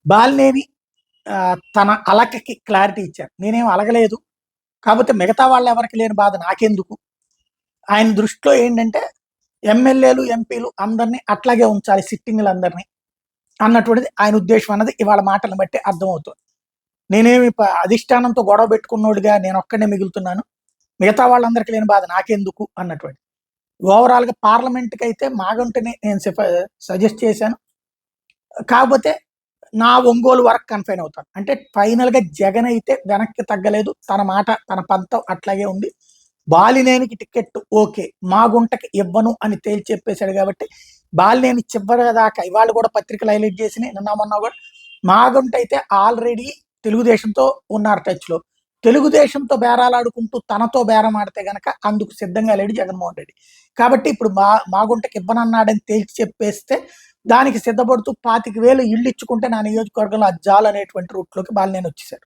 బాలినేని తన అలకకి క్లారిటీ ఇచ్చారు. నేనేం అలగలేదు. కాకపోతే మిగతా వాళ్ళెవరికి లేని బాధ నాకెందుకు? ఆయన దృష్టిలో ఏంటంటే ఎమ్మెల్యేలు, ఎంపీలు అందరిని అట్లాగే ఉంచాలి సిట్టింగులందరిని అన్నటువంటిది ఆయన ఉద్దేశం అన్నది ఇవాళ మాటలను బట్టి అర్థమవుతుంది. నేనేమి అధిష్టానంతో గొడవ పెట్టుకున్నోడిగా నేనొక్కడినే మిగులుతున్నాను. మిగతా వాళ్ళందరికీ లేని బాధ నాకెందుకు అన్నటువంటి. ఓవరాల్‌గా పార్లమెంట్‌కైతే మాగంటిని నేను సజెస్ట్ చేశాను. కాకపోతే నా ఒంగోలు వరకు కన్ఫైన్ అవుతాను. అంటే ఫైనల్‌గా జగన్ అయితే వెనక్కి తగ్గలేదు. తన మాట, తన పంతం అట్లాగే ఉంది. బాలినేనికి టికెట్ ఓకే. మాగుంటకి ఇవ్వను అని తేల్చి చెప్పేసాడు కాబట్టి, బాలినేని చివరి దాకా ఇవాళ కూడా పత్రికలు హైలైట్ చేసినాయి. నిన్న మొన్న కూడా మాగుంట అయితే ఆల్రెడీ తెలుగుదేశంతో ఉన్నారు టచ్‌లో. తెలుగుదేశంతో బేరాలాడుకుంటూ తనతో బేరం ఆడితే గనక అందుకు సిద్ధంగా లేడు జగన్మోహన్ రెడ్డి. కాబట్టి ఇప్పుడు మాగుంటకి ఇవ్వనన్నాడని తేల్చి చెప్పేస్తే దానికి సిద్ధపడుతూ 25,000 ఇల్లు ఇచ్చుకుంటే నా నియోజకవర్గంలో అది అనేటువంటి రూట్‌లోకి బాలినేని వచ్చేసాడు.